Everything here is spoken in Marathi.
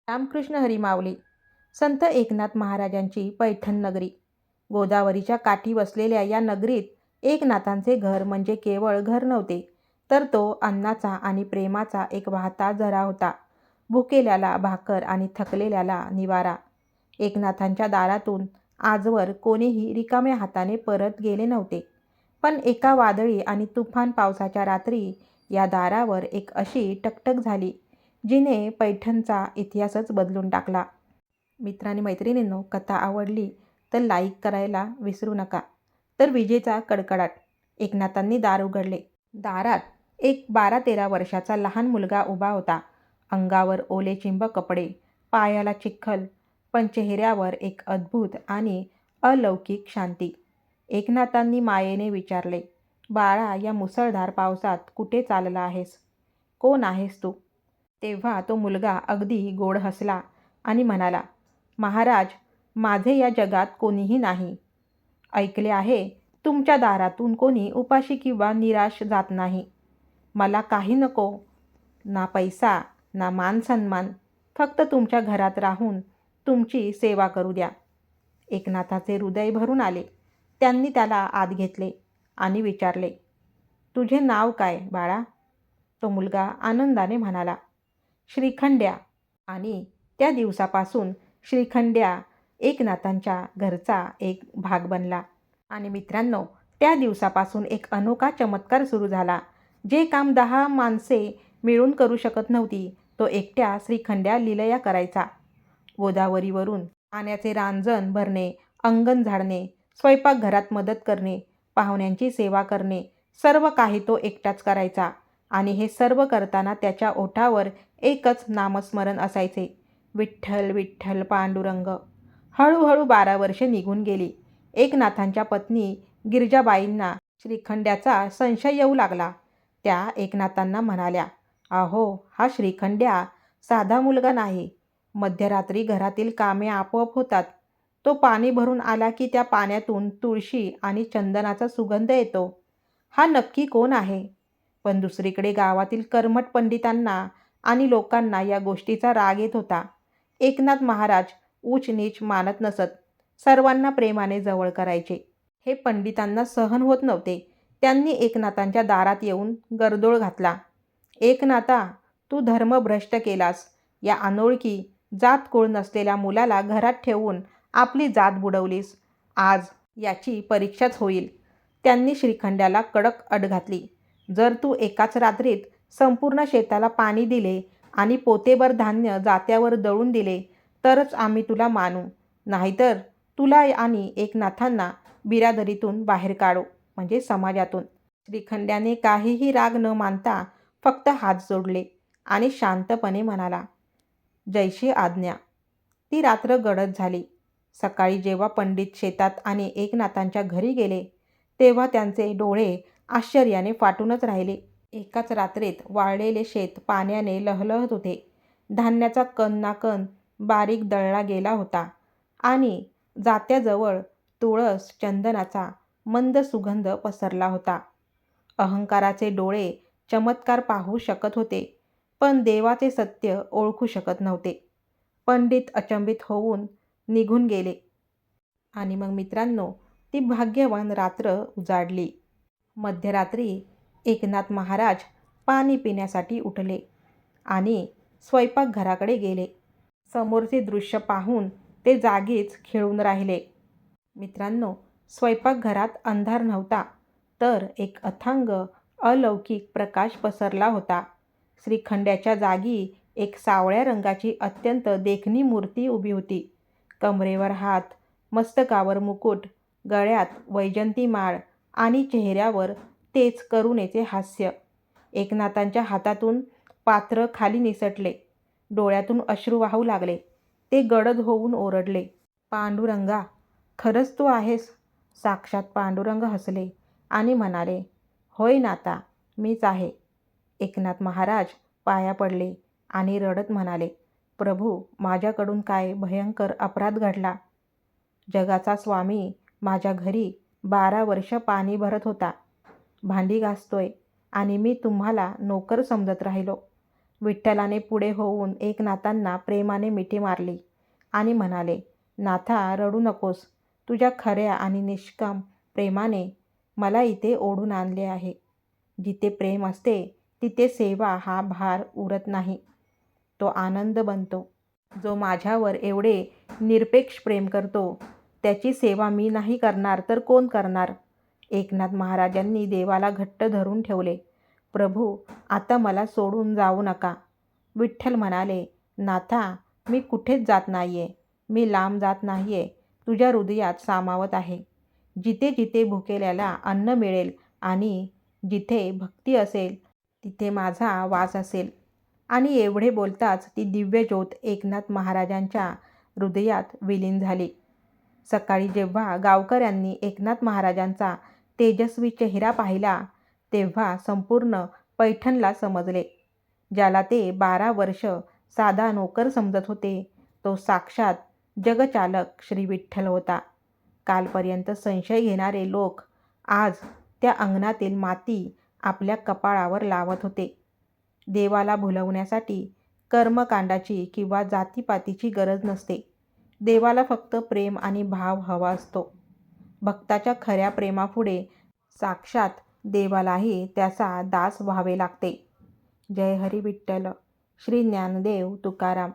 रामकृष्ण हरी माऊली. संत एकनाथ महाराजांची पैठण नगरी. गोदावरीच्या काठी वसलेल्या या नगरीत एकनाथांचे घर म्हणजे केवळ घर नव्हते, तर तो अन्नाचा आणि प्रेमाचा एक वाहता झरा होता. भुकेल्याला भाकर आणि थकलेल्याला निवारा. एकनाथांच्या दारातून आजवर कोणीही रिकाम्या हाताने परत गेले नव्हते. पण एका वादळी आणि तुफान पावसाच्या रात्री या दारावर एक अशी टकटक झाली, जिने पैठणचा इतिहासच बदलून टाकला. मित्रांनी मैत्रिणींनो, कथा आवडली तर लाईक करायला विसरू नका. तर विजेचा कडकडाट. एकनाथांनी दार उघडले. दारात एक 12-13 वर्षाचा लहान मुलगा उभा होता. अंगावर ओले चिंब कपडे, पायाला चिखल, पण चेहऱ्यावर एक अद्भुत आणि अलौकिक शांती. एकनाथांनी मायेने विचारले, "बाळा, या मुसळधार पावसात कुठे चालला आहेस? कोण आहेस तू?" तेव्हा तो मुलगा अगदी गोड हसला आणि म्हणाला, "महाराज, माझे या जगात कोणीही नाही. ऐकले आहे, तुमच्या दारातून कोणी उपाशी किंवा निराश जात नाही. मला काही नको, ना पैसा, ना मान-सन्मान. फक्त तुमच्या घरात राहून तुमची सेवा करू द्या." एकनाथाचे हृदय भरून आले. त्यांनी त्याला आत घेतले आणि विचारले, "तुझे नाव काय बाळा?" तो मुलगा आनंदाने म्हणाला, "श्रीखंड्या." आणि त्या दिवसापासून श्रीखंड्या एकनाथांच्या घरचा एक भाग बनला. आणि मित्रांनो, त्या दिवसापासून एक अनोखा चमत्कार सुरू झाला. जे काम 10 माणसे मिळून करू शकत नव्हती, तो एकट्या श्रीखंड्या लीलया करायचा. गोदावरीवरून पाण्याचे रांजण भरणे, अंगण झाडणे, स्वयंपाकघरात मदत करणे, पाहुण्यांची सेवा करणे, सर्व काही तो एकटाच करायचा. आणि हे सर्व करताना त्याच्या ओठावर एकच नामस्मरण असायचे, विठ्ठल विठ्ठल पांडुरंग. हळूहळू 12 वर्षे निघून गेली. एकनाथांच्या पत्नी गिरजाबाईंना श्रीखंड्याचा संशय येऊ लागला. त्या एकनाथांना म्हणाल्या, "अहो, हा श्रीखंड्या साधा मुलगा नाही. मध्यरात्री घरातील कामे आपोआप होतात. तो पाणी भरून आला की त्या पाण्यातून तुळशी आणि चंदनाचा सुगंध येतो. हा नक्की कोण आहे?" पण दुसरीकडे गावातील कर्मठ पंडितांना आणि लोकांना या गोष्टीचा राग येत होता. एकनाथ महाराज ऊच-नीच मानत नसत. सर्वांना प्रेमाने जवळ करायचे. हे पंडितांना सहन होत नव्हते. त्यांनी एकनाथांच्या दारात येऊन गरदोळ घातला, "एकनाथा, तू धर्म भ्रष्ट केलास. या अनोळखी, जात-कुळ नसलेल्या मुलाला घरात ठेवून आपली जात बुडवलीस. आज याची परीक्षाच होईल." त्यांनी श्रीखंड्याला कडक अट घातली, "जर तू एकाच रात्रीत संपूर्ण शेताला पाणी दिले आणि पोतेभर धान्य जात्यावर दळून दिले, तरच आम्ही तुला मानू. नाहीतर तुला आणि एकनाथांना बिरादरीतून बाहेर काढू, म्हणजे समाजातून." श्रीखंड्याने काहीही राग न मानता फक्त हात जोडले आणि शांतपणे म्हणाला, "जैशी आज्ञा." ती रात्र गडद झाली. सकाळी जेव्हा पंडित शेतात आणि एकनाथांच्या घरी गेले, तेव्हा त्यांचे डोळे आश्चर्याने फाटूनच राहिले. एकाच रात्रीत वाळलेले शेत पाण्याने लहलहत होते. धान्याचा कण ना कण बारीक दळला गेला होता आणि जात्याजवळ तुळस चंदनाचा मंद सुगंध पसरला होता. अहंकाराचे डोळे चमत्कार पाहू शकत होते, पण देवाचे सत्य ओळखू शकत नव्हते. पंडित अचंबित होऊन निघून गेले. आणि मग मित्रांनो, ती भाग्यवान रात्र उजाडली. मध्यरात्री एकनाथ महाराज पाणी पिण्यासाठी उठले आणि स्वयंपाकघराकडे गेले. समोरचे दृश्य पाहून ते जागीच खिळून राहिले. मित्रांनो, स्वयंपाकघरात अंधार नव्हता, तर एक अथांग अलौकिक प्रकाश पसरला होता. श्रीखंड्याच्या जागी एक सावळ्या रंगाची अत्यंत देखणी मूर्ती उभी होती. कमरेवर हात, मस्तकावर मुकुट, गळ्यात वैजंती माळ आणि चेहऱ्यावर तेच करुणेचे हास्य. एकनाथांच्या हातातून पात्र खाली निसटले. डोळ्यातून अश्रू वाहू लागले. ते गडद होऊन ओरडले, "पांडुरंगा, खरंच तू आहेस?" साक्षात पांडुरंग हसले आणि म्हणाले, "होय नाथा, मीच आहे." एकनाथ महाराज पाया पडले आणि रडत म्हणाले, "प्रभू, माझ्याकडून काय भयंकर अपराध घडला. जगाचा स्वामी माझ्या घरी 12 वर्ष पाणी भरत होता, भांडी घासतोय आणि मी तुम्हाला नोकर समजत राहिलो. विठ्ठलाने पुढे होऊन एकनाथांना प्रेमाने मिठी मारली आणि म्हणाले, नाथा, रडू नकोस. तुझ्या खऱ्या आणि निष्काम प्रेमाने मला इथे ओढून आणले आहे. जिथे प्रेम असते तिथे सेवा हा भार उरत नाही, तो आनंद बनतो. जो माझ्यावर एवढे निरपेक्ष प्रेम करतो त्याची सेवा मी नाही करणार तर कोण करणार? एकनाथ महाराजांनी देवाला घट्ट धरून ठेवले. प्रभू, आता मला सोडून जाऊ नका. विठ्ठल म्हणाले, नाथा, मी कुठेच जात नाहीये. मी लांब जात नाहीये. तुझ्या हृदयात सामावत आहे. जिथे जिथे भुकेल्याला अन्न मिळेल आणि जिथे भक्ती असेल तिथे माझा वास असेल. आणि एवढे बोलताच ती दिव्य ज्योत एकनाथ महाराजांच्या हृदयात विलीन झाली. सकाळी जेव्हा गावकऱ्यांनी एकनाथ महाराजांचा तेजस्वी चेहरा पाहिला तेव्हा संपूर्ण पैठणला समजले, ज्याला ते 12 वर्ष साधा नोकर समजत होते तो साक्षात जगचालक श्री विठ्ठल होता. कालपर्यंत संशय घेणारे लोक आज त्या अंगणातील माती आपल्या कपाळावर लावत होते. देवाला भुलवण्यासाठी कर्मकांडाची किंवा जातीपातीची गरज नसते. देवाला फक्त प्रेम आणि भाव हवा असतो. भक्ताच्या खऱ्या प्रेमापुढे साक्षात देवालाही त्याचा दास व्हावे लागते. जय हरी विठ्ठल. श्री ज्ञानदेव तुकाराम.